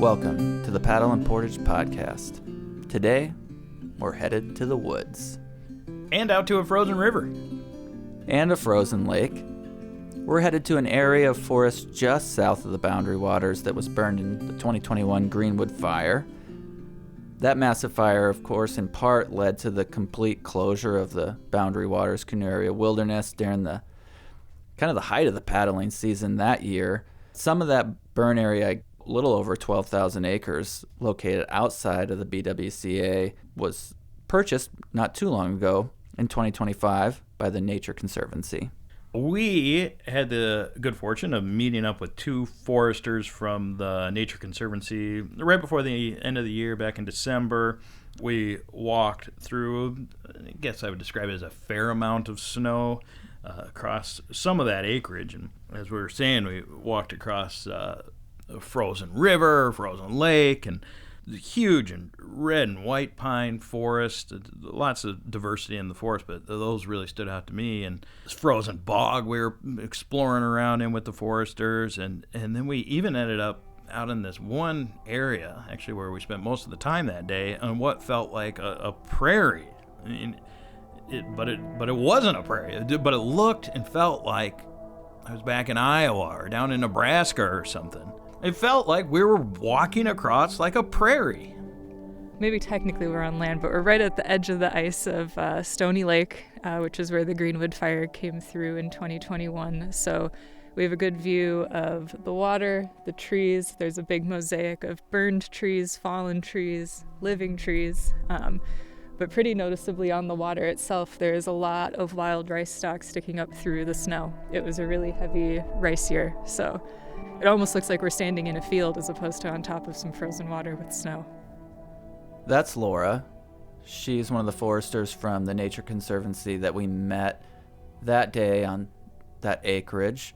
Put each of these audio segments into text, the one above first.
Welcome to the Paddle and Portage Podcast. Today, we're headed to the woods. And out to a frozen river. And a frozen lake. We're headed to an area of forest just south of the Boundary Waters that was burned in the 2021 Greenwood Fire. That massive fire, of course, in part led to the complete closure of the Boundary Waters Canoe area wilderness during the height of the paddling season that year. Some of that burn area, a little over 12,000 acres, located outside of the BWCA, was purchased not too long ago in 2025 by the Nature Conservancy. We had the good fortune of meeting up with two foresters from the Nature Conservancy right before the end of the year, back in December. We walked through, I guess I would describe it as a fair amount of snow across some of that acreage. And as we were saying, we walked across a frozen river, frozen lake, and huge and red and white pine forest. Lots of diversity in the forest, but those really stood out to me. And this frozen bog we were exploring around in with the foresters, and then we even ended up out in this one area, actually, where we spent most of the time that day, on what felt like a prairie. I mean, but it wasn't a prairie, but it looked and felt like I was back in Iowa or down in Nebraska or something. It felt like we were walking across like a prairie. Maybe technically we're on land, but we're right at the edge of the ice of Stony Lake, which is where the Greenwood Fire came through in 2021. So we have a good view of the water, the trees. There's a big mosaic of burned trees, fallen trees, living trees. But pretty noticeably on the water itself, there's a lot of wild rice stalks sticking up through the snow. It was a really heavy rice year, so it almost looks like we're standing in a field as opposed to on top of some frozen water with snow. That's Laura. She's one of the foresters from the Nature Conservancy that we met that day on that acreage.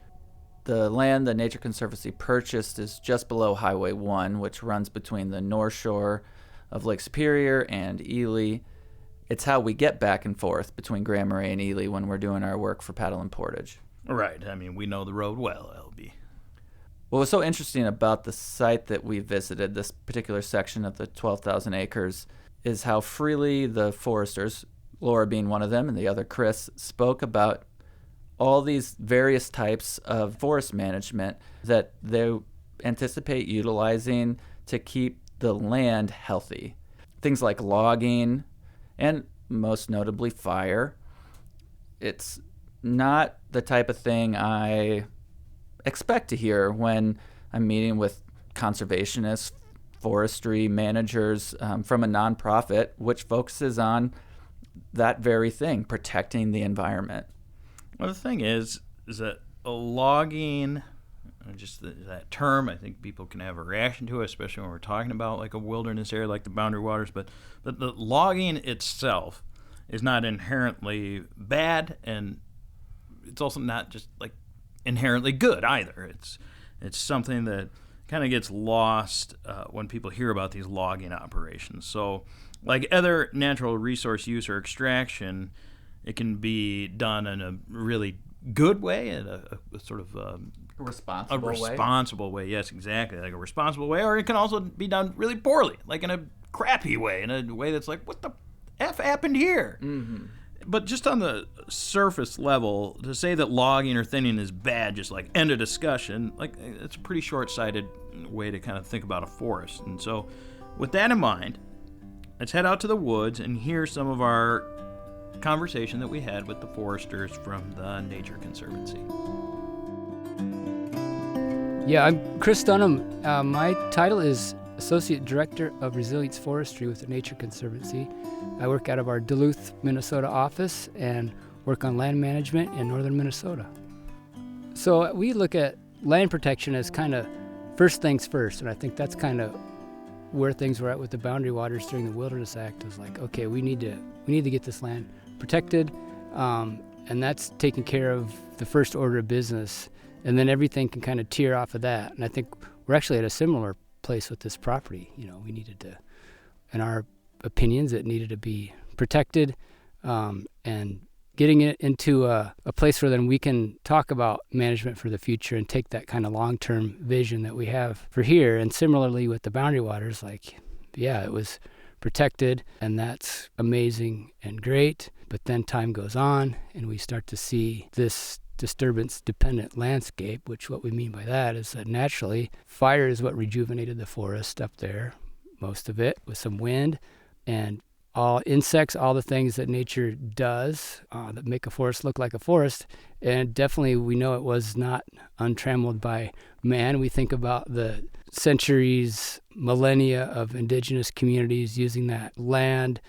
The land the Nature Conservancy purchased is just below Highway 1, which runs between the north shore of Lake Superior and Ely. It's how we get back and forth between Grand Marais and Ely when we're doing our work for Paddle and Portage. Right. I mean, we know the road well, LB. What was so interesting about the site that we visited, this particular section of the 12,000 acres, is how freely the foresters, Laura being one of them and the other Chris, spoke about all these various types of forest management that they anticipate utilizing to keep the land healthy. Things like logging and most notably fire. It's not the type of thing I expect to hear when I'm meeting with conservationists, forestry managers from a nonprofit which focuses on that very thing, protecting the environment. Well, the thing is that logging, just that term, I think people can have a reaction to it, especially when we're talking about like a wilderness area like the Boundary Waters, but the logging itself is not inherently bad, and it's also not just like inherently good either. It's something that kind of gets lost when people hear about these logging operations. So like other natural resource use or extraction, it can be done in a really good way, in a sort of responsible way. Yes, exactly, like a responsible way. Or it can also be done really poorly, like in a crappy way, in a way that's like, what the F happened here? Mm-hmm. But just on the surface level, to say that logging or thinning is bad, just like end of discussion, like it's a pretty short-sighted way to kind of think about a forest. And so with that in mind, let's head out to the woods and hear some of our conversation that we had with the foresters from the Nature Conservancy. Yeah, I'm Chris Dunham. My title is Associate Director of Resilience Forestry with the Nature Conservancy. I work out of our Duluth, Minnesota office and work on land management in northern Minnesota. So we look at land protection as kind of first things first, and I think that's kind of where things were at with the Boundary Waters during the Wilderness Act. It was like, okay, we need to get this land protected, and that's taking care of the first order of business, and then everything can kind of tear off of that. And I think we're actually at a similar place with this property. You know, we needed to, in our opinions, it needed to be protected and getting it into a place where then we can talk about management for the future and take that kind of long-term vision that we have for here. And similarly with the boundary waters, like, yeah, it was protected, and that's amazing and great. But then time goes on, and we start to see this disturbance-dependent landscape, which what we mean by that is that naturally, fire is what rejuvenated the forest up there, most of it, with some wind, and all insects, all the things that nature does that make a forest look like a forest. And definitely we know it was not untrammeled by man. We think about the centuries, millennia of indigenous communities using that land,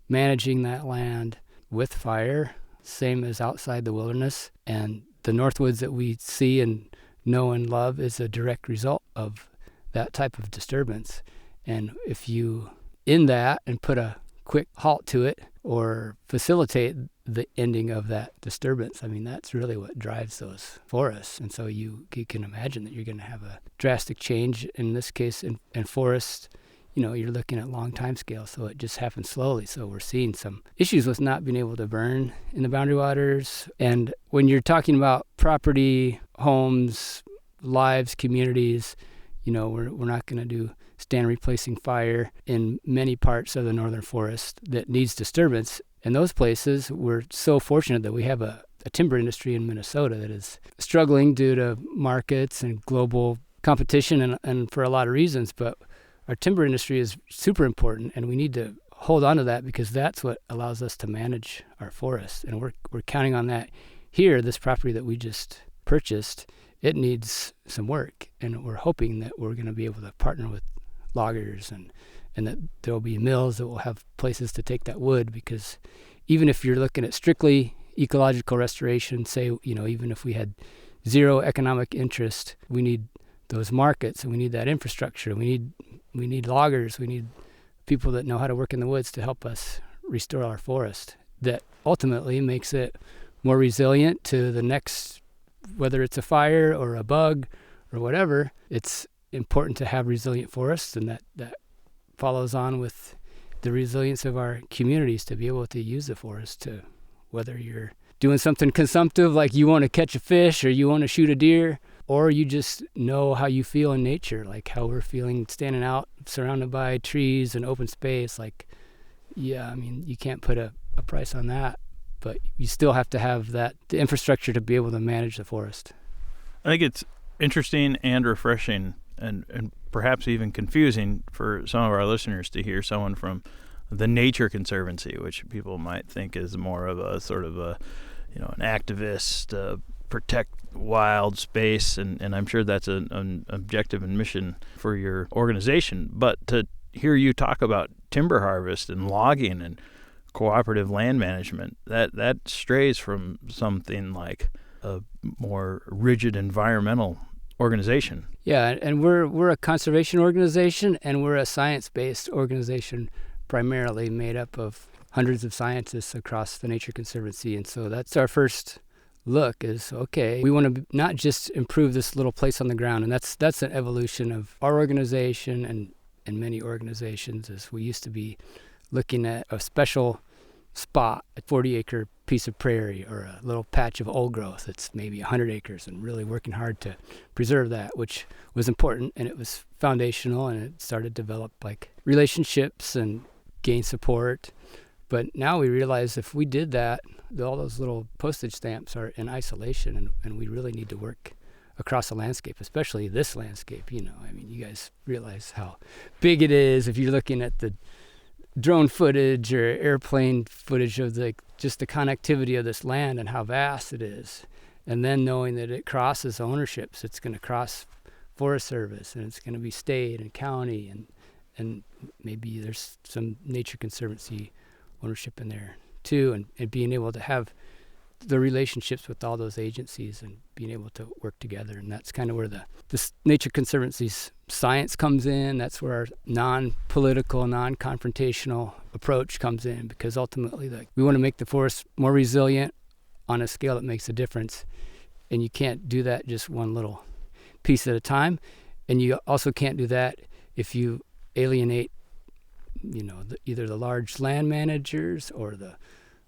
managing that land with fire, same as outside the wilderness. And the Northwoods that we see and know and love is a direct result of that type of disturbance. And if you in that and put a quick halt to it or facilitate the ending of that disturbance, I mean, that's really what drives those forests. And so you can imagine that you're going to have a drastic change, in this case, in forests. You know, you're looking at long time scale, so it just happens slowly. So we're seeing some issues with not being able to burn in the boundary waters. And when you're talking about property, homes, lives, communities, you know, we're not going to do stand replacing fire in many parts of the northern forest that needs disturbance. In those places, we're so fortunate that we have a timber industry in Minnesota that is struggling due to markets and global competition and for a lot of reasons. But our timber industry is super important, and we need to hold on to that because that's what allows us to manage our forests. And we're counting on that here. This property that we just purchased, it needs some work, and we're hoping that we're going to be able to partner with loggers and that there will be mills that will have places to take that wood, because even if you're looking at strictly ecological restoration, say, you know, even if we had zero economic interest, we need those markets and we need that infrastructure. We need loggers. We need people that know how to work in the woods to help us restore our forest. That ultimately makes it more resilient to the next, whether it's a fire or a bug or whatever. It's important to have resilient forests, and that follows on with the resilience of our communities to be able to use the forest to, whether you're doing something consumptive like you want to catch a fish or you want to shoot a deer, or you just know how you feel in nature, like how we're feeling standing out surrounded by trees and open space. Like, yeah, I mean, you can't put a price on that, but you still have to have the infrastructure to be able to manage the forest. I think it's interesting and refreshing and perhaps even confusing for some of our listeners to hear someone from the Nature Conservancy, which people might think is more of a sort of a, you know, an activist, protect wild space, and I'm sure that's an objective and mission for your organization. But to hear you talk about timber harvest and logging and cooperative land management, that strays from something like a more rigid environmental organization. Yeah, and we're a conservation organization, and we're a science-based organization primarily made up of hundreds of scientists across the Nature Conservancy. And so that's our first look is, okay, we want to not just improve this little place on the ground. And that's an evolution of our organization and many organizations, as we used to be looking at a special spot, a 40-acre piece of prairie or a little patch of old growth that's maybe 100 acres, and really working hard to preserve that, which was important, and it was foundational, and it started to develop like relationships and gain support. But now we realize if we did that, all those little postage stamps are in isolation, and we really need to work across the landscape, especially this landscape. You know, I mean, you guys realize how big it is if you're looking at the drone footage or airplane footage of just the connectivity of this land and how vast it is. And then knowing that it crosses ownerships, it's going to cross Forest Service, and it's going to be state and county, and maybe there's some Nature Conservancy ownership in there too, and being able to have the relationships with all those agencies and being able to work together. And that's kind of where the Nature Conservancy's science comes in. That's where our non-political, non-confrontational approach comes in, because ultimately we want to make the forest more resilient on a scale that makes a difference. And you can't do that just one little piece at a time. And you also can't do that if you alienate, you know, either the large land managers or the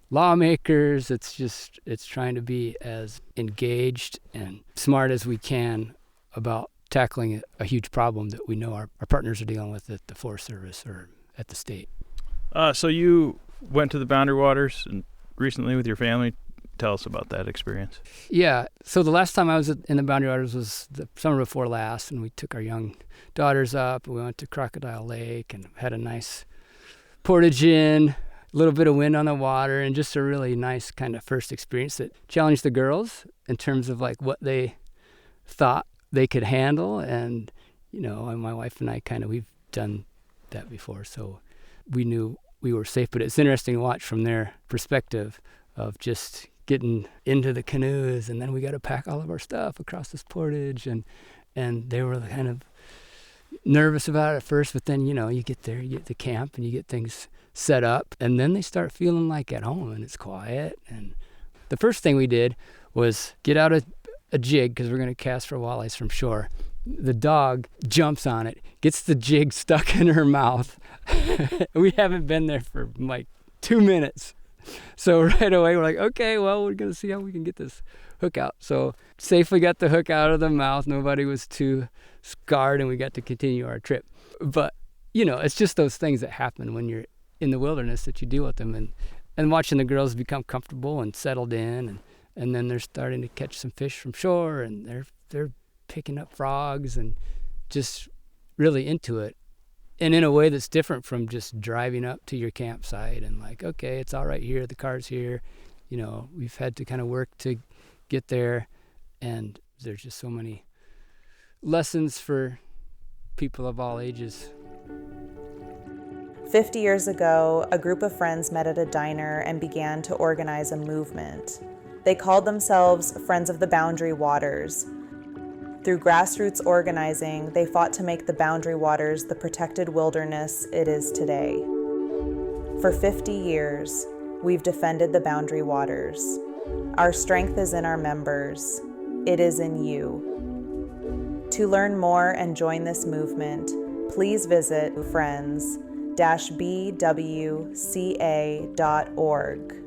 lawmakers. It's trying to be as engaged and smart as we can about tackling a huge problem that we know our partners are dealing with at the Forest Service or at the state. So you went to the Boundary Waters recently with your family. Tell us about that experience. Yeah. So the last time I was in the Boundary Waters was the summer before last, and we took our young daughters up. We went to Crocodile Lake and had a nice portage in, a little bit of wind on the water, and just a really nice kind of first experience that challenged the girls in terms of like what they thought they could handle. And, and my wife and I we've done that before, so we knew we were safe. But it's interesting to watch from their perspective of just getting into the canoes, and then we got to pack all of our stuff across this portage, and they were kind of nervous about it at first, but then you get there, you get to camp, and you get things set up, and then they start feeling like at home, and it's quiet. And the first thing we did was get out a jig, because we're going to cast for walleyes from shore. The dog jumps on it, gets the jig stuck in her mouth. We haven't been there for like 2 minutes. So right away, we're like, okay, well, we're going to see how we can get this hook out. So safely got the hook out of the mouth. Nobody was too scarred, and we got to continue our trip. But, it's just those things that happen when you're in the wilderness that you deal with them. And watching the girls become comfortable and settled in, and then they're starting to catch some fish from shore, and they're picking up frogs and just really into it. And in a way that's different from just driving up to your campsite and like, okay, it's all right here, the car's here. We've had to kind of work to get there, and there's just so many lessons for people of all ages. 50 years ago, a group of friends met at a diner and began to organize a movement. They called themselves Friends of the Boundary Waters. Through grassroots organizing, they fought to make the Boundary Waters the protected wilderness it is today. For 50 years, we've defended the Boundary Waters. Our strength is in our members. It is in you. To learn more and join this movement, please visit friends-bwca.org.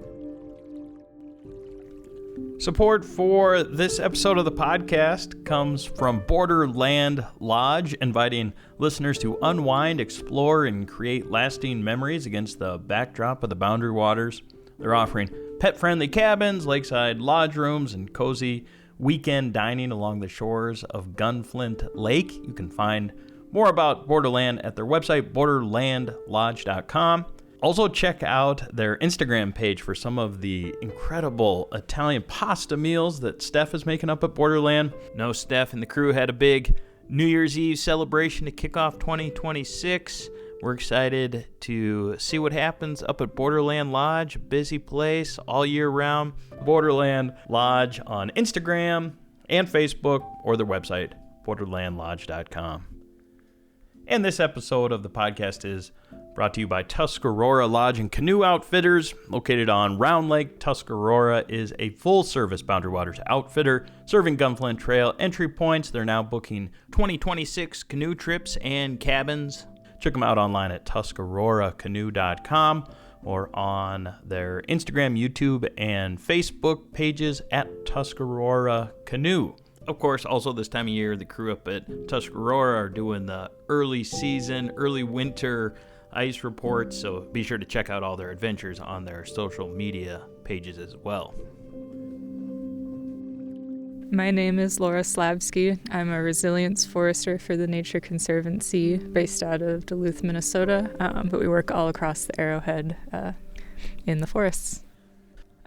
Support for this episode of the podcast comes from Borderland Lodge, inviting listeners to unwind, explore, and create lasting memories against the backdrop of the Boundary Waters. They're offering pet-friendly cabins, lakeside lodge rooms, and cozy weekend dining along the shores of Gunflint Lake. You can find more about Borderland at their website, borderlandlodge.com. Also, check out their Instagram page for some of the incredible Italian pasta meals that Steph is making up at Borderland. No, Steph and the crew had a big New Year's Eve celebration to kick off 2026. We're excited to see what happens up at Borderland Lodge, a busy place all year round. Borderland Lodge on Instagram and Facebook, or their website, borderlandlodge.com. And this episode of the podcast is brought to you by Tuscarora Lodge and Canoe Outfitters. Located on Round Lake, Tuscarora is a full-service Boundary Waters outfitter serving Gunflint Trail entry points. They're now booking 2026 canoe trips and cabins. Check them out online at tuscaroracanoe.com or on their Instagram, YouTube, and Facebook pages at Tuscarora Canoe. Of course, also this time of year, the crew up at Tuscarora are doing the early season, early winter ice reports, so be sure to check out all their adventures on their social media pages as well. My name is Laura Slavsky. I'm a resilience forester for the Nature Conservancy based out of Duluth, Minnesota, but we work all across the Arrowhead in the forests.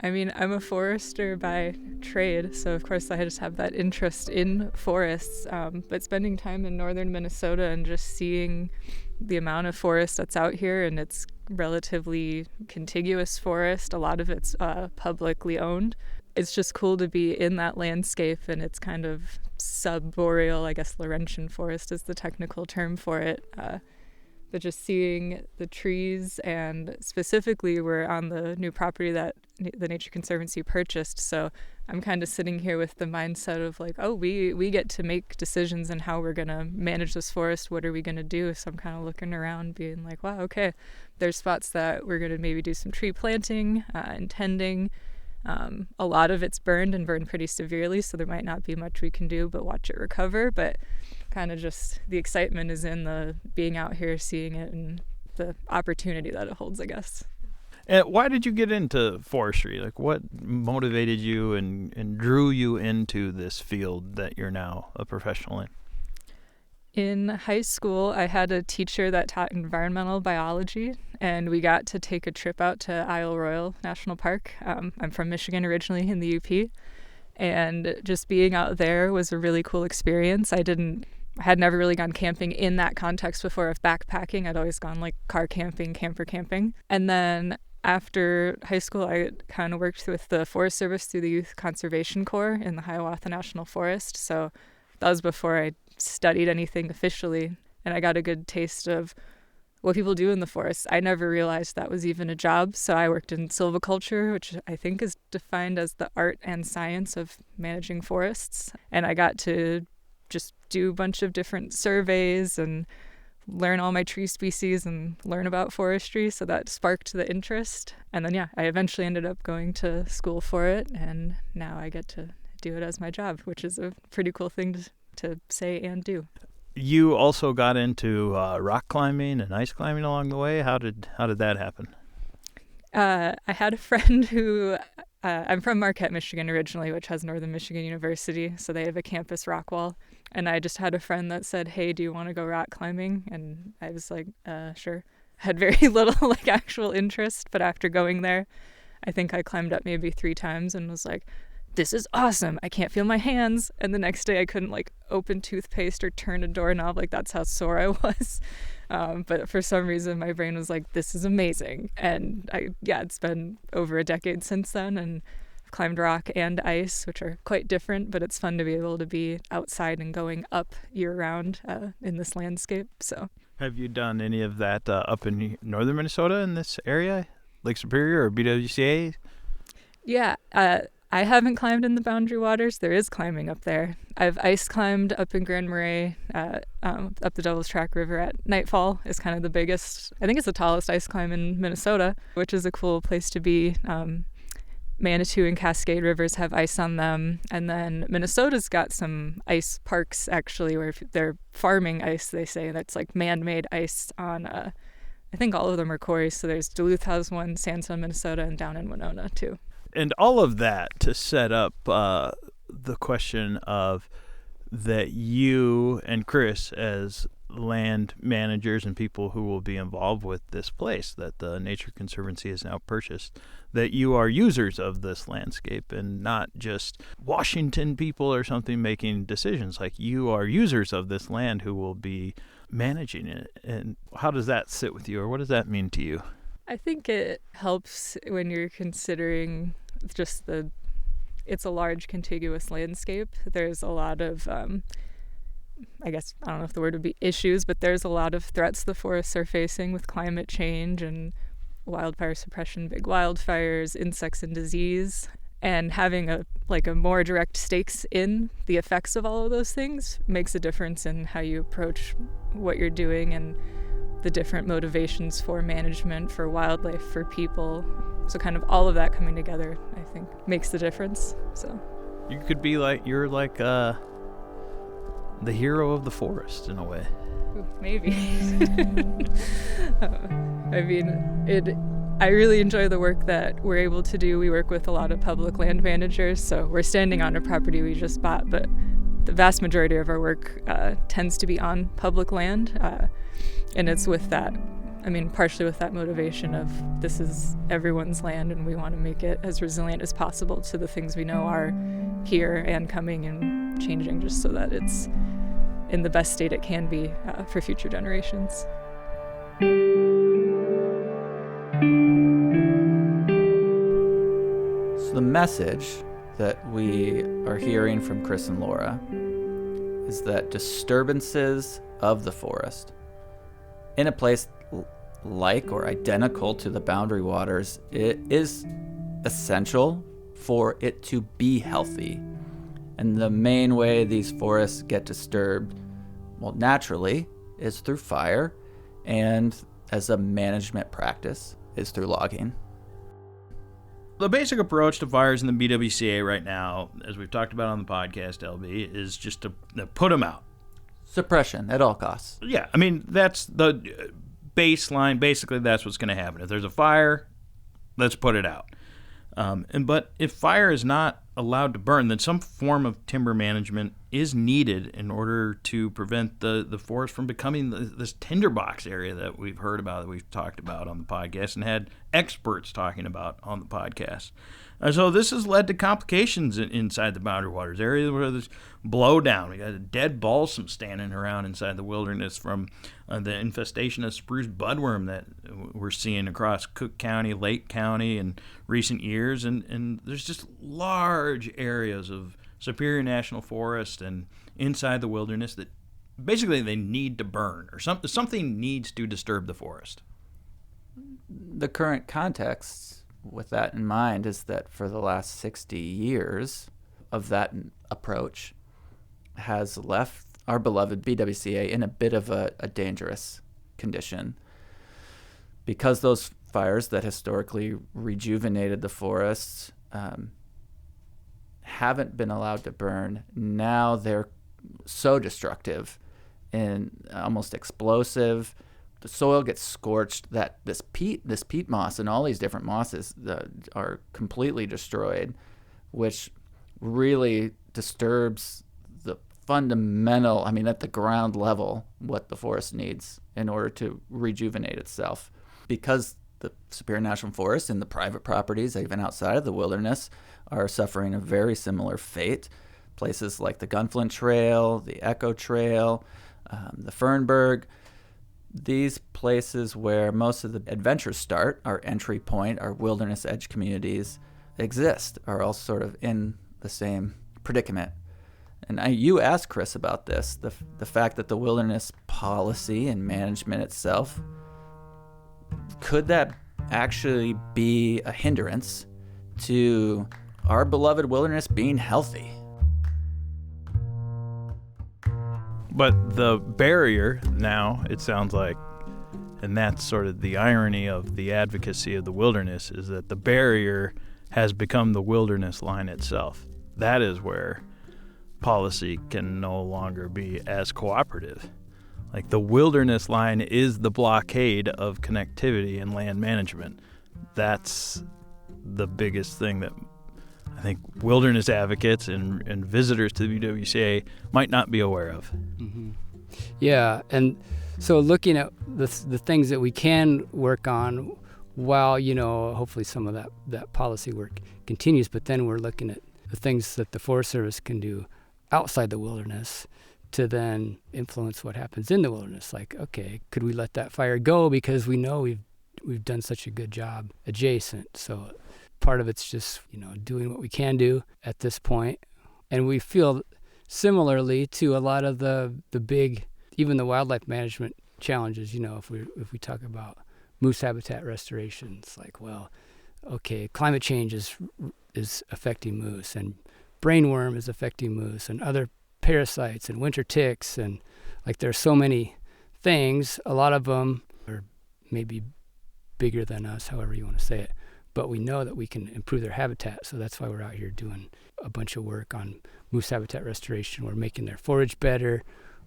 I mean, I'm a forester by trade, so of course I just have that interest in forests, but spending time in northern Minnesota and just seeing the amount of forest that's out here, and it's relatively contiguous forest, a lot of it's publicly owned. It's just cool to be in that landscape, and it's kind of subboreal, I guess Laurentian forest is the technical term for it. but just seeing the trees, and specifically we're on the new property that the Nature Conservancy purchased. So I'm kind of sitting here with the mindset of like, oh, we get to make decisions in how we're going to manage this forest. What are we going to do? So I'm kind of looking around being like, wow, okay, there's spots that we're going to maybe do some tree planting and tending. A lot of it's burned and burned pretty severely, so there might not be much we can do but watch it recover. But kind of just the excitement is in the being out here, seeing it, and the opportunity that it holds, I guess. And why did you get into forestry? Like, what motivated you and drew you into this field that you're now a professional in? In high school, I had a teacher that taught environmental biology, and we got to take a trip out to Isle Royale National Park. I'm from Michigan originally, in the UP, and just being out there was a really cool experience. I had never really gone camping in that context before of backpacking. I'd always gone like car camping, camper camping. And then after high school, I kind of worked with the Forest Service through the Youth Conservation Corps in the Hiawatha National Forest. So that was before I studied anything officially, and I got a good taste of what people do in the forest. I never realized that was even a job. So I worked in silviculture, which I think is defined as the art and science of managing forests. And I got to just do a bunch of different surveys and learn all my tree species and learn about forestry. So that sparked the interest. And then, I eventually ended up going to school for it. And now I get to do it as my job, which is a pretty cool thing to say and do. You also got into rock climbing and ice climbing along the way. How did that happen? I had a friend who, I'm from Marquette, Michigan originally, which has Northern Michigan University. So they have a campus rock wall. And I just had a friend that said, hey, do you want to go rock climbing? And I was like, sure. Had very little actual interest. But after going there, I think I climbed up maybe 3 times and was like, this is awesome. I can't feel my hands. And the next day I couldn't open toothpaste or turn a doorknob. That's how sore I was. But for some reason my brain was like, this is amazing. And it's been over a decade since then. And I've climbed rock and ice, which are quite different, but it's fun to be able to be outside and going up year round in this landscape. So have you done any of that up in northern Minnesota in this area? Lake Superior or BWCA? Yeah. I haven't climbed in the Boundary Waters. There is climbing up there. I've ice climbed up in Grand Marais, up the Devil's Track River at nightfall is kind of the biggest. I think it's the tallest ice climb in Minnesota, which is a cool place to be. Manitou and Cascade Rivers have ice on them. And then Minnesota's got some ice parks, actually, where they're farming ice, they say. That's man-made ice on, I think all of them are quarries. So there's Duluth has one, Sandstone, Minnesota, and down in Winona, too. And all of that to set up the question of that you and Chris, as land managers and people who will be involved with this place that the Nature Conservancy has now purchased, that you are users of this landscape and not just Washington people or something making decisions. You are users of this land who will be managing it. And how does that sit with you, or what does that mean to you? I think it helps when you're considering just it's a large contiguous landscape. There's a lot of, I guess, I don't know if the word would be issues, but there's a lot of threats the forests are facing with climate change and wildfire suppression, big wildfires, insects and disease. And having a more direct stakes in the effects of all of those things makes a difference in how you approach what you're doing and the different motivations for management, for wildlife, for people. So kind of all of that coming together, I think, makes the difference. So you could be you're the hero of the forest in a way. Ooh, maybe. I really enjoy the work that we're able to do. We work with a lot of public land managers, so we're standing on a property we just bought, but the vast majority of our work tends to be on public land. And it's with that, partially with that motivation of this is everyone's land and we want to make it as resilient as possible to the things we know are here and coming and changing, just so that it's in the best state it can be for future generations. So the message that we are hearing from Chris and Laura is that disturbances of the forest in a place like or identical to the boundary waters, it is essential for it to be healthy. And the main way these forests get disturbed, well, naturally, is through fire, and as a management practice is through logging. The basic approach to fires in the BWCA right now, as we've talked about on the podcast, LB, is just to put them out. Suppression at all costs. Yeah, I mean, that's the baseline. Basically, that's what's going to happen. If there's a fire, let's put it out. But if fire is not allowed to burn, then some form of timber management is needed in order to prevent the forest from becoming this tinderbox area that we've heard about, that we've talked about on the podcast and had experts talking about on the podcast. So this has led to complications inside the Boundary Waters area, where there's blowdown. We got a dead balsam standing around inside the wilderness from the infestation of spruce budworm that we're seeing across Cook County, Lake County in recent years. And there's just large areas of Superior National Forest and inside the wilderness that basically they need to burn, or something needs to disturb the forest. The current context with that in mind is that for the last 60 years of that approach has left our beloved BWCA in a bit of a dangerous condition, because those fires that historically rejuvenated the forests haven't been allowed to burn. Now they're so destructive and almost explosive. The soil gets scorched, that this peat moss and all these different mosses are completely destroyed, which really disturbs the fundamental, at the ground level, what the forest needs in order to rejuvenate itself. Because the Superior National Forest and the private properties, even outside of the wilderness, are suffering a very similar fate. Places like the Gunflint Trail, the Echo Trail, the Fernberg, these places where most of the adventures start, our entry point, our wilderness edge communities exist, are all sort of in the same predicament. And you asked Chris about this, the fact that the wilderness policy and management itself, could that actually be a hindrance to our beloved wilderness being healthy? But the barrier now, it sounds like, and that's sort of the irony of the advocacy of the wilderness, is that the barrier has become the wilderness line itself. That is where policy can no longer be as cooperative. Like, the wilderness line is the blockade of connectivity and land management. That's the biggest thing that I think wilderness advocates and visitors to the BWCA might not be aware of. Mm-hmm. Yeah, and so looking at the things that we can work on while, hopefully some of that policy work continues, but then we're looking at the things that the Forest Service can do outside the wilderness to then influence what happens in the wilderness. Like, okay, could we let that fire go because we know we've done such a good job adjacent? So part of it's just, doing what we can do at this point. And we feel similarly to a lot of the big, even the wildlife management challenges, if we talk about moose habitat restoration, it's like, well, okay, climate change is affecting moose, and brainworm is affecting moose, and other parasites and winter ticks, and like there's so many things. A lot of them are maybe bigger than us, however you want to say it, but we know that we can improve their habitat. So that's why we're out here doing a bunch of work on moose habitat restoration. We're making their forage better.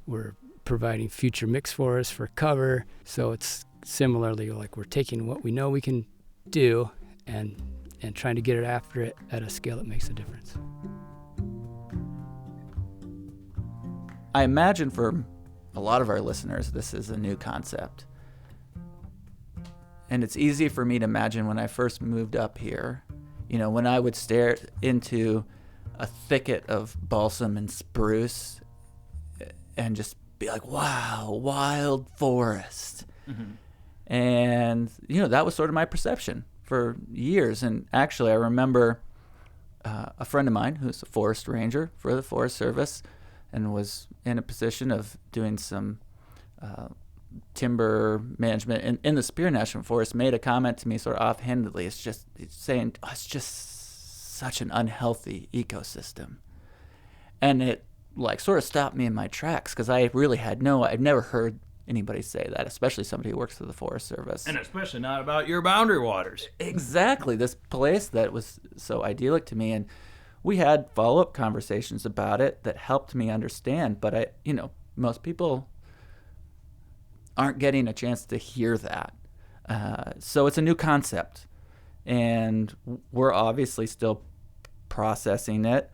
We're providing future mixed forests for cover. So it's similarly like we're taking what we know we can do and trying to get it after it at a scale that makes a difference. I imagine for a lot of our listeners, this is a new concept. And it's easy for me to imagine when I first moved up here, when I would stare into a thicket of balsam and spruce and just be like, wow, wild forest. Mm-hmm. And, that was sort of my perception for years. And actually, I remember a friend of mine who's a forest ranger for the Forest Service and was in a position of doing some timber management in the Spear National Forest made a comment to me sort of offhandedly. It's saying, oh, it's just such an unhealthy ecosystem. And it like sort of stopped me in my tracks because I really I've never heard anybody say that, especially somebody who works for the Forest Service. And especially not about your boundary waters. Exactly. This place that was so idyllic to me. And we had follow-up conversations about it that helped me understand. But most people aren't getting a chance to hear that. So it's a new concept. And we're obviously still processing it.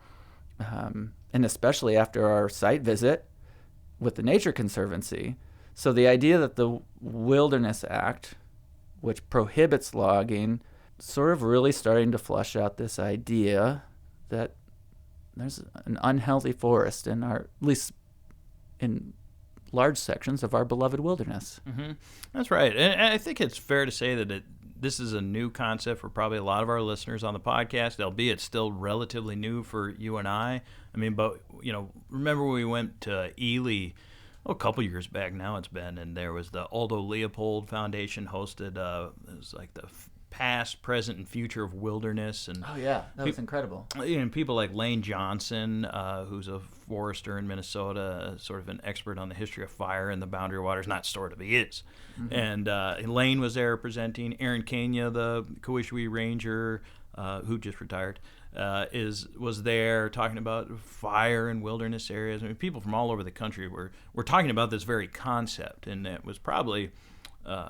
And especially after our site visit with the Nature Conservancy. So the idea that the Wilderness Act, which prohibits logging, sort of really starting to flush out this idea that there's an unhealthy forest in at least in large sections of our beloved wilderness. Mm-hmm. That's right. And I think it's fair to say that this is a new concept for probably a lot of our listeners on the podcast, albeit still relatively new for you and I. I mean, but, remember when we went to Ely a couple years back now it's been, and there was the Aldo Leopold Foundation hosted, it was like the past, present, and future of wilderness. And oh yeah, that was incredible. And people like Lane Johnson, who's a forester in Minnesota, sort of an expert on the history of fire in the boundary waters. Not sort of, he is. Mm-hmm. And Lane was there presenting. Aaron Kenya, the Cowish Ranger, who just retired, was there talking about fire in wilderness areas. I mean, people from all over the country were talking about this very concept, and it was probably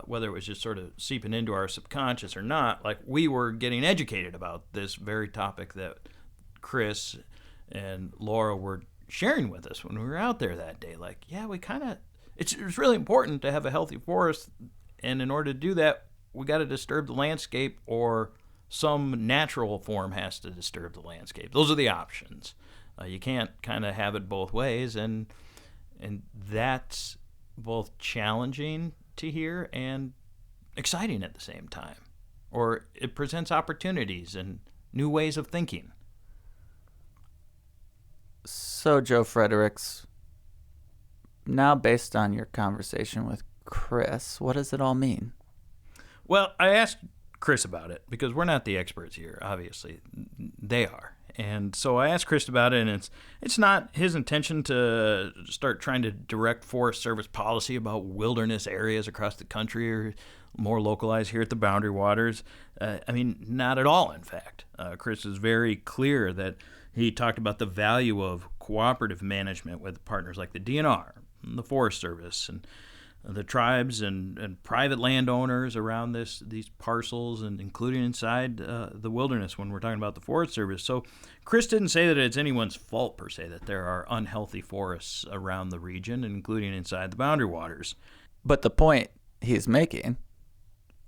whether it was just sort of seeping into our subconscious or not, like we were getting educated about this very topic that Chris and Laura were sharing with us when we were out there that day. Like, yeah, it's really important to have a healthy forest, and in order to do that, we got to disturb the landscape, or some natural form has to disturb the landscape. Those are the options. You can't kind of have it both ways, and that's both challenging to hear and exciting at the same time. Or it presents opportunities and new ways of thinking. So, Joe Friedrichs, now based on your conversation with Chris, what does it all mean? Well, I asked Chris about it because we're not the experts here, obviously. They are. And so I asked Chris about it, and it's not his intention to start trying to direct Forest Service policy about wilderness areas across the country or more localized here at the Boundary Waters. Not at all, in fact. Chris is very clear that he talked about the value of cooperative management with partners like the DNR, and the Forest Service, and the tribes and private landowners around these parcels, and including inside the wilderness when we're talking about the Forest Service. So Chris didn't say that it's anyone's fault per se that there are unhealthy forests around the region, including inside the Boundary Waters. But the point he's making,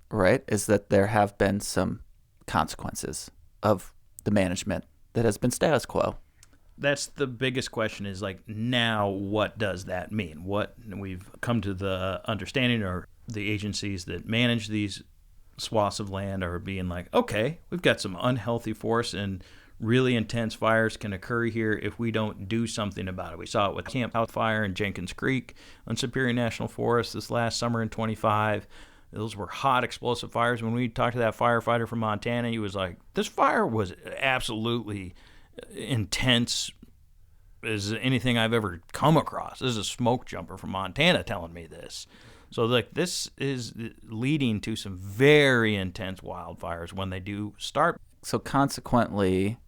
right, is that there have been some consequences of the management that has been status quo. That's the biggest question, is like, now what does that mean? What we've come to the understanding, or the agencies that manage these swaths of land are being like, okay, we've got some unhealthy forests, and really intense fires can occur here if we don't do something about it. We saw it with Camp Out Fire in Jenkins Creek on Superior National Forest this last summer in 25. Those were hot, explosive fires. When we talked to that firefighter from Montana, he was like, this fire was absolutely intense as anything I've ever come across. This is a smoke jumper from Montana telling me this. So this is leading to some very intense wildfires when they do start. So consequently,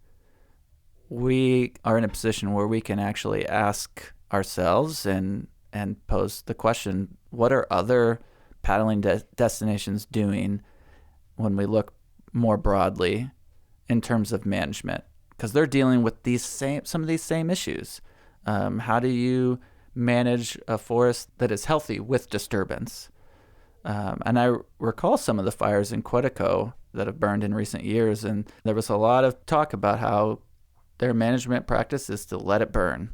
we are in a position where we can actually ask ourselves and pose the question, what are other paddling destinations doing when we look more broadly in terms of management? Because they're dealing with some of these same issues. How do you manage a forest that is healthy with disturbance? And I recall some of the fires in Quetico that have burned in recent years, and there was a lot of talk about how their management practice is to let it burn,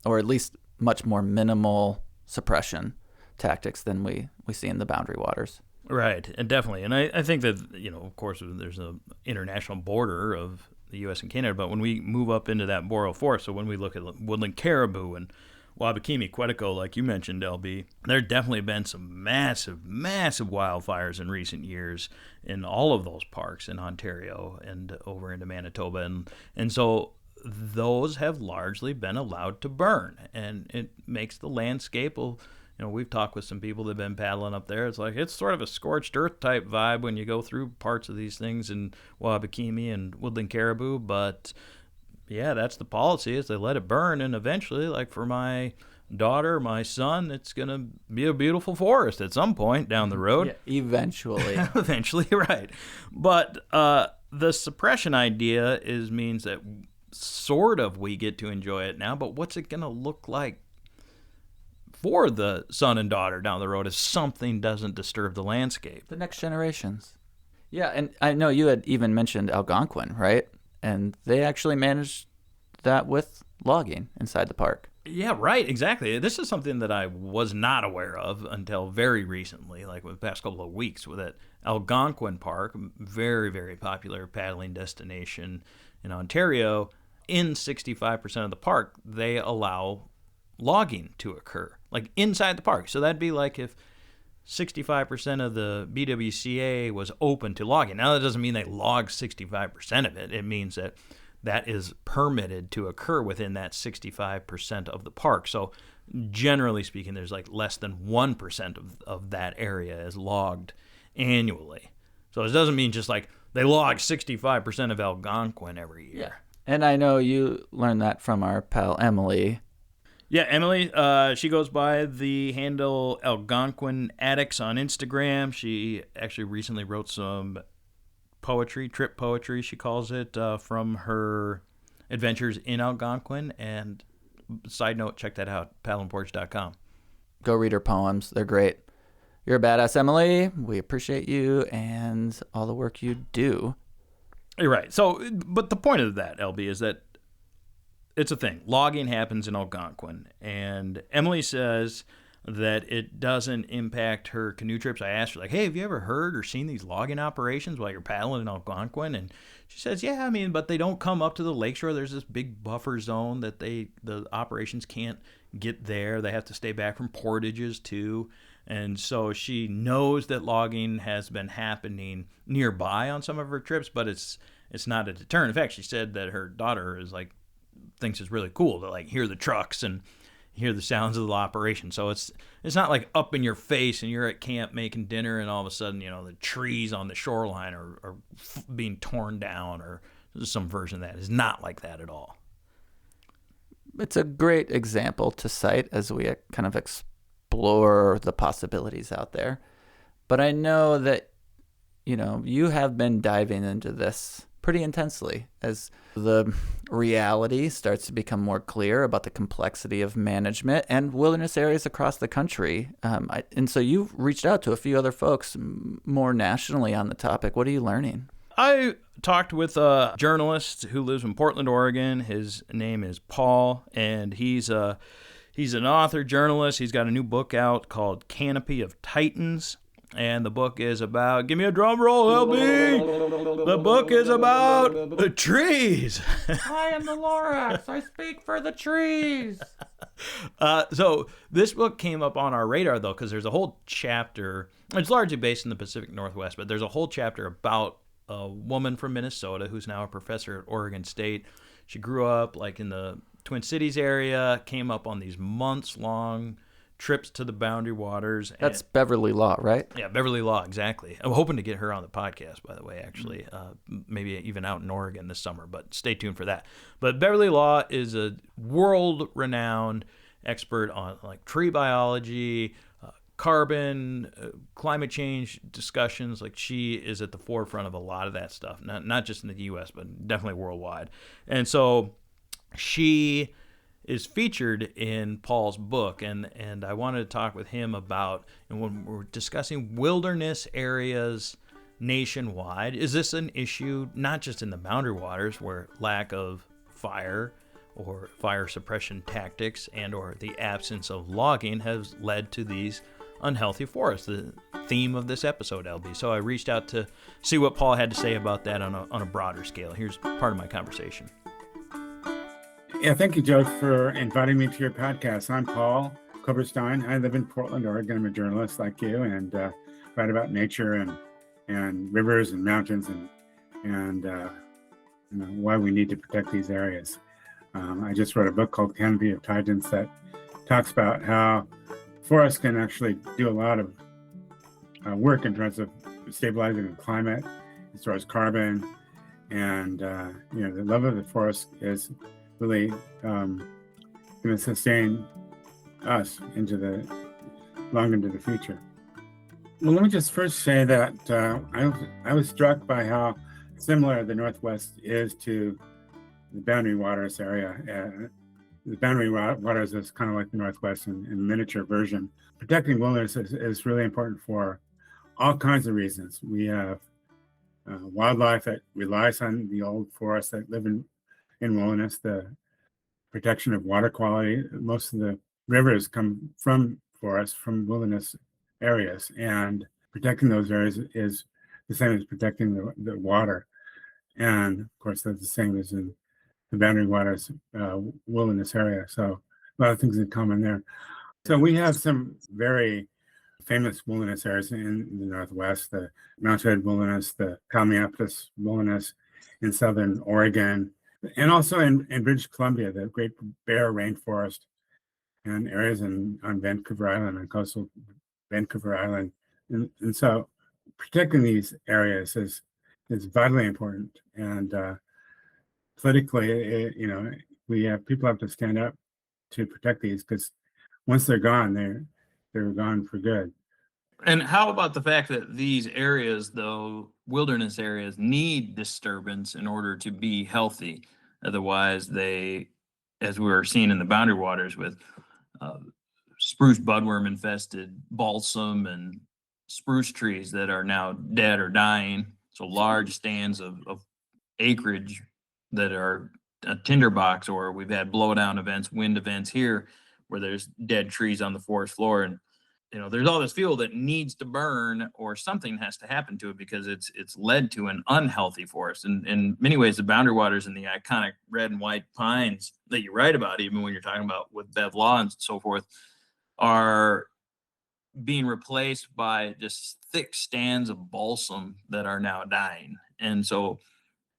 or at least much more minimal suppression tactics than we see in the Boundary Waters. Right, and definitely. And I think that, of course, there's an international border of the U.S. and Canada, but when we move up into that boreal forest, so when we look at woodland caribou and Wabakimi, Quetico, like you mentioned, LB, there definitely been some massive wildfires in recent years in all of those parks in Ontario and over into Manitoba. And so those have largely been allowed to burn. And it makes the landscape, we've talked with some people that have been paddling up there. It's like it's sort of a scorched earth type vibe when you go through parts of these things in Wabakimi and Woodland Caribou, but yeah, that's the policy, is they let it burn, and eventually, like for my daughter, my son, it's going to be a beautiful forest at some point down the road. Yeah, eventually. Eventually, right. But the suppression idea means that sort of we get to enjoy it now, but what's it going to look like for the son and daughter down the road if something doesn't disturb the landscape? The next generations. Yeah, and I know you had even mentioned Algonquin, right? And they actually managed that with logging inside the park. Yeah, right, exactly. This is something that I was not aware of until very recently, like the past couple of weeks, with that Algonquin Park, very, very popular paddling destination in Ontario. In 65% of the park, they allow logging to occur, like inside the park. So that'd be like if 65% of the BWCA was open to logging. Now, that doesn't mean they log 65% of it. It means that is permitted to occur within that 65% of the park. So generally speaking, there's like less than 1% of that area is logged annually. So it doesn't mean just like they log 65% of Algonquin every year. Yeah. And I know you learned that from our pal Emily. Yeah, Emily, she goes by the handle Algonquin Addicts on Instagram. She actually recently wrote some poetry, trip poetry, she calls it, from her adventures in Algonquin. And side note, check that out, paddleandportage.com. Go read her poems. They're great. You're a badass, Emily. We appreciate you and all the work you do. You're right. So, but the point of that, LB, is that it's a thing. Logging happens in Algonquin, and Emily says that it doesn't impact her canoe trips. I asked her, like, hey, have you ever heard or seen these logging operations while you're paddling in Algonquin? And she says, yeah, but they don't come up to the lakeshore. There's this big buffer zone that the operations can't get there. They have to stay back from portages too. And so she knows that logging has been happening nearby on some of her trips, but it's not a deterrent. In fact, she said that her daughter thinks it's really cool to like hear the trucks and hear the sounds of the operation. So it's not like up in your face and you're at camp making dinner and all of a sudden, the trees on the shoreline are being torn down, or some version of that. Is not like that at all. It's a great example to cite as we kind of explore the possibilities out there. But I know that, you have been diving into this pretty intensely as the reality starts to become more clear about the complexity of management and wilderness areas across the country. And so you've reached out to a few other folks more nationally on the topic. What are you learning? I talked with a journalist who lives in Portland, Oregon. His name is Paul, and he's an author, journalist. He's got a new book out called Canopy of Titans. And the book is about, give me a drum roll, LB. The book is about the trees. I am the Lorax. I speak for the trees. So this book came up on our radar, though, because there's a whole chapter. It's largely based in the Pacific Northwest, but there's a whole chapter about a woman from Minnesota who's now a professor at Oregon State. She grew up like in the Twin Cities area, came up on these months-long trips to the Boundary Waters. That's Beverly Law, right? Yeah, Beverly Law, exactly. I'm hoping to get her on the podcast, by the way, actually. Maybe even out in Oregon this summer, but stay tuned for that. But Beverly Law is a world-renowned expert on like tree biology, carbon, climate change discussions. Like, she is at the forefront of a lot of that stuff, not just in the U.S., but definitely worldwide. And so she is featured in Paul's book, and I wanted to talk with him about, and when we're discussing wilderness areas nationwide, is this an issue not just in the Boundary Waters where lack of fire or fire suppression tactics and or the absence of logging has led to these unhealthy forests, the theme of this episode, LB. So I reached out to see what Paul had to say about that on a broader scale. Here's part of my conversation. Yeah, thank you, Joe, for inviting me to your podcast. I'm Paul Koberstein. I live in Portland, Oregon. I'm a journalist like you, and write about nature and rivers and mountains and why we need to protect these areas. I just wrote a book called Canopy of Titans that talks about how forests can actually do a lot of work in terms of stabilizing the climate. It stores carbon, and the love of the forest is really going to sustain us long into the future. Well, let me just first say that I was struck by how similar the Northwest is to the Boundary Waters area. The Boundary Waters is kind of like the Northwest in miniature version. Protecting wilderness is really important for all kinds of reasons. We have wildlife that relies on the old forests that live in wilderness, the protection of water quality. Most of the rivers come from forests, from wilderness areas, and protecting those areas is the same as protecting the water. And of course, that's the same as in the Boundary Waters wilderness area. So a lot of things in common there. So we have some very famous wilderness areas in the Northwest, the Mount Hood Wilderness, the Kalmiopsis Wilderness in southern Oregon, and also in British Columbia, the Great Bear Rainforest, and areas on Vancouver Island, on coastal Vancouver Island. And so protecting these areas is vitally important. And politically, people have to stand up to protect these, because once they're gone, they're gone for good. And how about the fact that these areas, though, wilderness areas, need disturbance in order to be healthy? Otherwise, they, as we were seeing in the Boundary Waters with spruce budworm infested balsam and spruce trees that are now dead or dying. So large stands of acreage that are a tinderbox, or we've had blowdown events, wind events here where there's dead trees on the forest floor. And there's all this fuel that needs to burn, or something has to happen to it, because it's led to an unhealthy forest. And in many ways, the Boundary Waters and the iconic red and white pines that you write about, even when you're talking about with Bev Law and so forth, are being replaced by just thick stands of balsam that are now dying. And so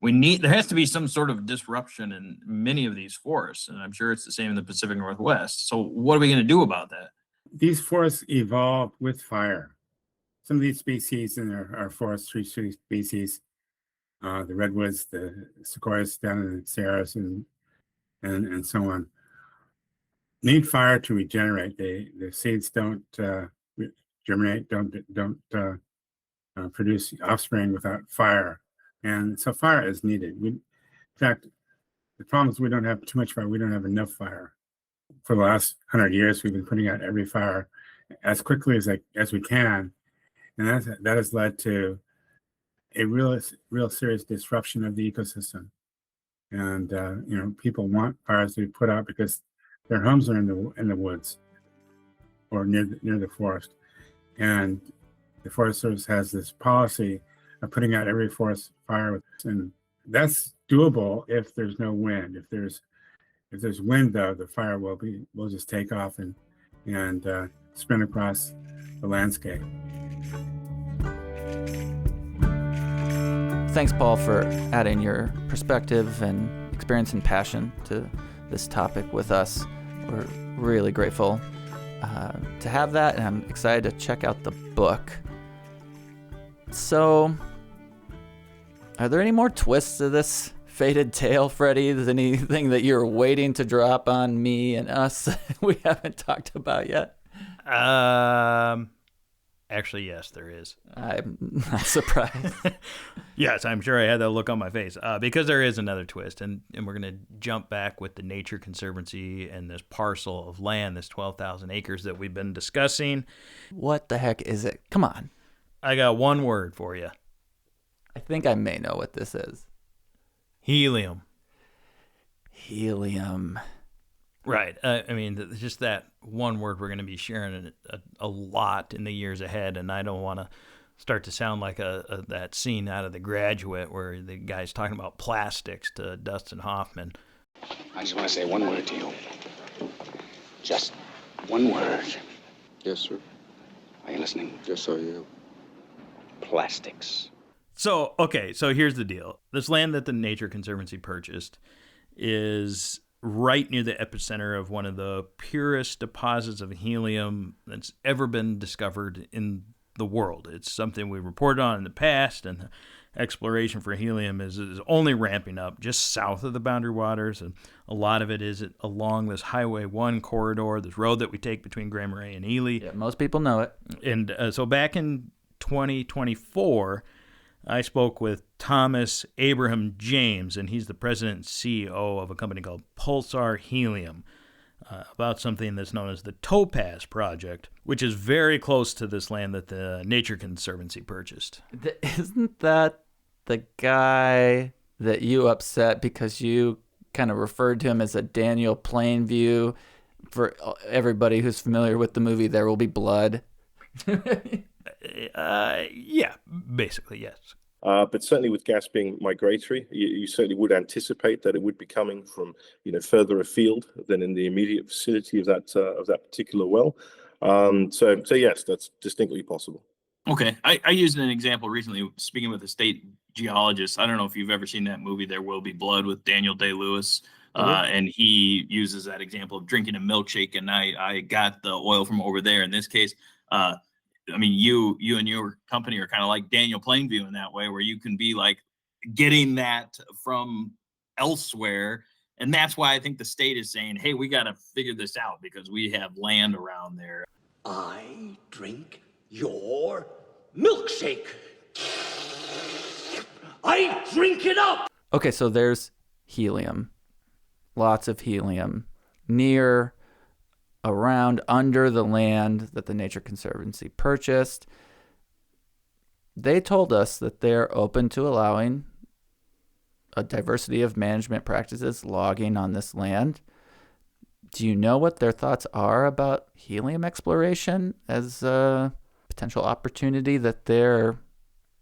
there has to be some sort of disruption in many of these forests. And I'm sure it's the same in the Pacific Northwest. So what are we going to do about that? These forests evolved with fire. Some of these species in our forestry species, the redwoods, the sequoias down in the Sierras, and so on, need fire to regenerate. The seeds don't germinate, don't produce offspring without fire, and so fire is needed. In fact, the problem is we don't have too much fire. We don't have enough fire. For the last 100 years, we've been putting out every fire as quickly as we can, and that has led to a real serious disruption of the ecosystem. And people want fires to be put out because their homes are in the woods or near the forest, and the Forest Service has this policy of putting out every forest fire, and that's doable if there's no wind. If there's wind, though, the fire will just take off and spread across the landscape. Thanks, Paul, for adding your perspective and experience and passion to this topic with us. We're really grateful to have that, and I'm excited to check out the book. So, are there any more twists to this fated tale, Freddie? Is anything that you're waiting to drop on me and us we haven't talked about yet? Actually, yes, there is. I'm not surprised. Yes, I'm sure I had that look on my face, because there is another twist, and we're going to jump back with the Nature Conservancy and this parcel of land, this 12,000 acres that we've been discussing. What the heck is it? Come on. I got one word for you. I think I may know what this is. Helium. Helium. Right. Just that one word, we're going to be sharing a lot in the years ahead, and I don't want to start to sound like that scene out of The Graduate where the guy's talking about plastics to Dustin Hoffman. I just want to say one word to you. Just one word. Yes, sir. Are you listening? Yes, I am. Plastics. So here's the deal. This land that the Nature Conservancy purchased is right near the epicenter of one of the purest deposits of helium that's ever been discovered in the world. It's something we reported on in the past, and the exploration for helium is only ramping up just south of the Boundary Waters, and a lot of it is along this Highway 1 corridor, this road that we take between Grand Marais and Ely. Yeah, most people know it. And so back in 2024, I spoke with Thomas Abraham James, and he's the president and CEO of a company called Pulsar Helium, about something that's known as the Topaz Project, which is very close to this land that the Nature Conservancy purchased. Isn't that the guy that you upset because you kind of referred to him as a Daniel Plainview? For everybody who's familiar with the movie There Will Be Blood. Yeah, basically, yes. But certainly with gas being migratory, you certainly would anticipate that it would be coming from, further afield than in the immediate vicinity of that particular well. So yes, that's distinctly possible. Okay. I used an example recently, speaking with a state geologist. I don't know if you've ever seen that movie, There Will Be Blood, with Daniel Day-Lewis. And he uses that example of drinking a milkshake, and I got the oil from over there. In this case, you and your company are kind of like Daniel Plainview in that way, where you can be like getting that from elsewhere. And that's why I think the state is saying, hey, we got to figure this out because we have land around there. I drink your milkshake. I drink it up. Okay, so there's helium. Lots of helium near, around, under the land that the Nature Conservancy purchased. They told us that they're open to allowing a diversity of management practices, logging on this land. Do you know what their thoughts are about helium exploration as a potential opportunity that they're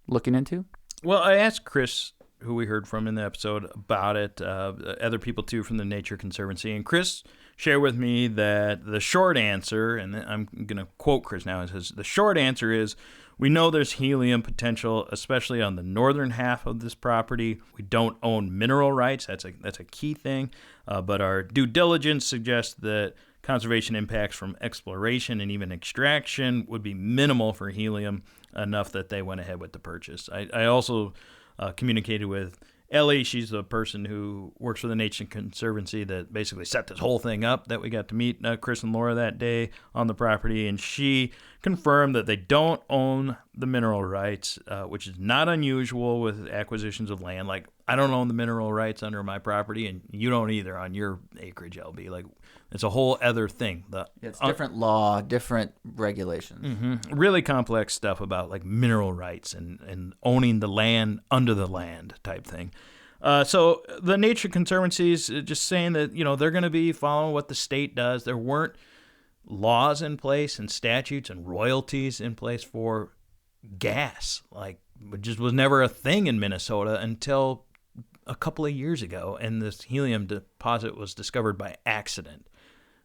looking into? Well, I asked Chris, who we heard from in the episode, about it, other people too from the Nature Conservancy, and Chris shared with me that the short answer, and I'm going to quote Chris now, it says, the short answer is, we know there's helium potential, especially on the northern half of this property. We don't own mineral rights. That's a key thing. But our due diligence suggests that conservation impacts from exploration and even extraction would be minimal for helium, enough that they went ahead with the purchase. I also communicated with Ellie. She's the person who works for the Nature Conservancy that basically set this whole thing up, that we got to meet Chris and Laura that day on the property, and she confirmed that they don't own the mineral rights, which is not unusual with acquisitions of land. Like, I don't own the mineral rights under my property, and you don't either on your acreage, LB. Like, it's a whole other thing. It's different law, different regulations. Mm-hmm. Really complex stuff about like mineral rights and owning the land under the land type thing. So the Nature Conservancy is just saying that, they're going to be following what the state does. There weren't laws in place and statutes and royalties in place for gas. Like, it just was never a thing in Minnesota until a couple of years ago, and this helium deposit was discovered by accident.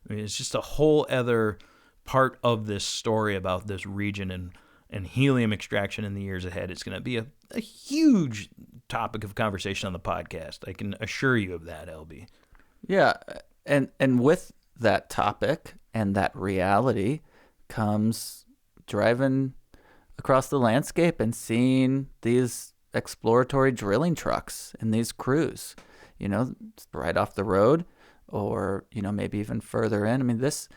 I mean, it's just a whole other part of this story about this region and helium extraction in the years ahead. It's going to be a huge topic of conversation on the podcast. I can assure you of that, LB. Yeah, and with that topic and that reality comes driving across the landscape and seeing these exploratory drilling trucks and these crews, right off the road, or maybe even further in. I mean, this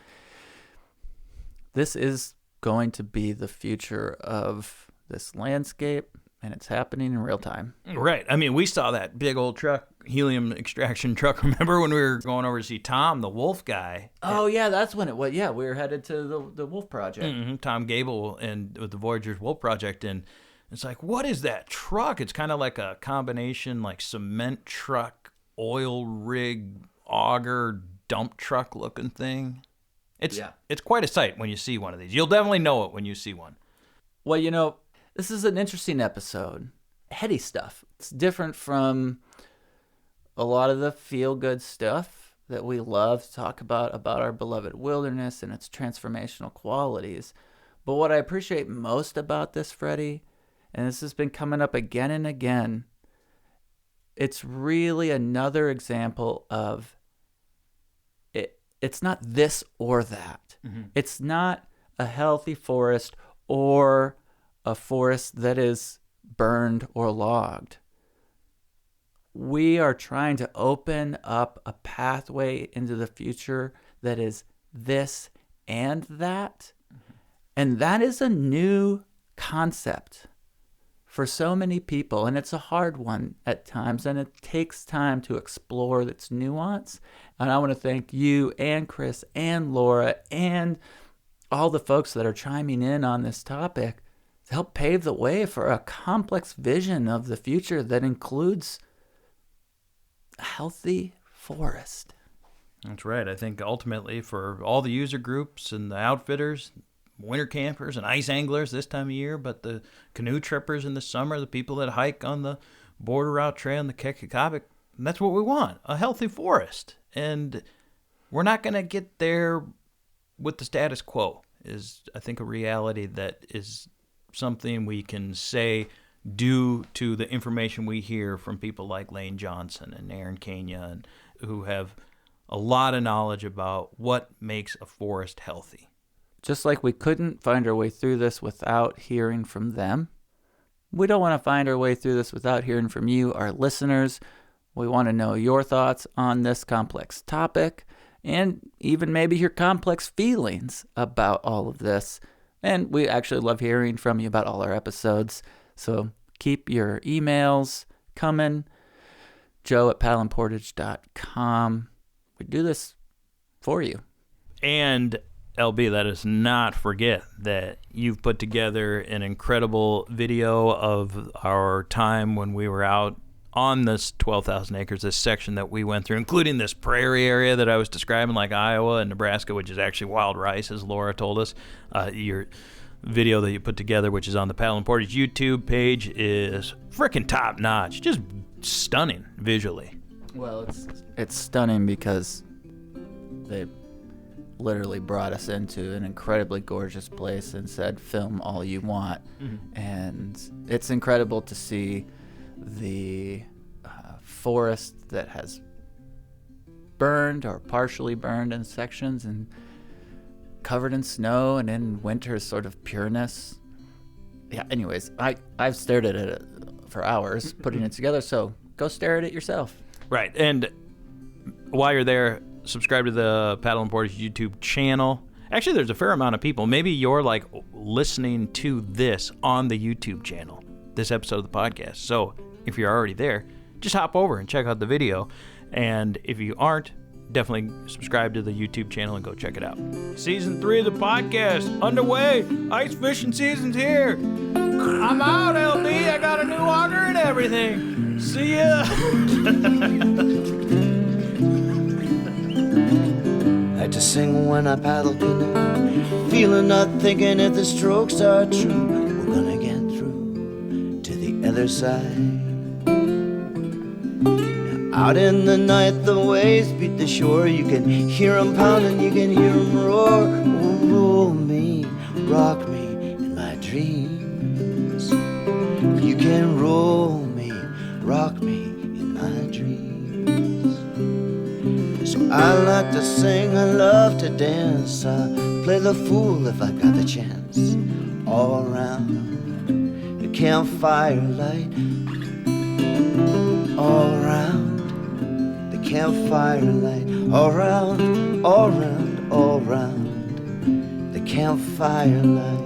is going to be the future of this landscape, and it's happening in real time. Right. I mean, we saw that big old truck, helium extraction truck. Remember when we were going over to see Tom, the wolf guy? Oh, yeah, that's when it was. Yeah, we were headed to the Wolf Project. Mm-hmm. Tom Gable and with the Voyagers Wolf Project, and it's like, what is that truck? It's kind of like a combination, like cement truck, oil rig, auger, dump truck looking thing. It's quite a sight when you see one of these. You'll definitely know it when you see one. Well, this is an interesting episode. Heady stuff. It's different from a lot of the feel-good stuff that we love to talk about our beloved wilderness and its transformational qualities. But what I appreciate most about this, Freddie, and this has been coming up again and again, it's really another example of it's not this or that. Mm-hmm. It's not a healthy forest or a forest that is burned or logged. We are trying to open up a pathway into the future that is this and that. Mm-hmm. And that is a new concept for so many people, and it's a hard one at times, and it takes time to explore its nuance. And I want to thank you and Chris and Laura and all the folks that are chiming in on this topic to help pave the way for a complex vision of the future that includes a healthy forest. That's right. I think ultimately for all the user groups and the outfitters, winter campers and ice anglers this time of year, but the canoe trippers in the summer, the people that hike on the border route trail in the Kekakabik, that's what we want, a healthy forest. And we're not going to get there with the status quo, is I think a reality that is something we can say due to the information we hear from people like Lane Johnson and Aaron Kenya, and who have a lot of knowledge about what makes a forest healthy. Just like we couldn't find our way through this without hearing from them, we don't want to find our way through this without hearing from you, our listeners. We want to know your thoughts on this complex topic and even maybe your complex feelings about all of this. And we actually love hearing from you about all our episodes. So keep your emails coming. joe@paddleandportage.com. We do this for you. And LB, let us not forget that you've put together an incredible video of our time when we were out on this 12,000 acres, this section that we went through, including this prairie area that I was describing, like Iowa and Nebraska, which is actually wild rice, as Laura told us. Your video that you put together, which is on the Paddle and Portage YouTube page, is freaking top notch. Just stunning visually. Well, it's stunning because they literally brought us into an incredibly gorgeous place and said, film all you want. Mm-hmm. And it's incredible to see the forest that has burned or partially burned in sections and covered in snow and in winter's sort of pureness. Yeah, anyways, I've stared at it for hours putting it together, so go stare at it yourself. Right, and while you're there, subscribe to the Paddle and Portage YouTube channel. Actually, there's a fair amount of people. Maybe you're like listening to this on the YouTube channel, this episode of the podcast. So if you're already there, just hop over and check out the video. And if you aren't, definitely subscribe to the YouTube channel and go check it out. Season 3 of the podcast underway. Ice fishing season's here. I'm out, LB. I got a new auger and everything. See ya. Like to sing when I paddle canoe, feeling not thinking if the strokes are true. We're gonna get through to the other side. Now, out in the night, the waves beat the shore. You can hear 'em pounding, you can hear 'em roar. Oh, roll me, rock me in my dreams. You can roll me, rock me in my dreams. So I like to sing, I love to dance, I play the fool if I got the chance. All around the campfire light, all around the campfire light, all round, all round, all round the campfire light.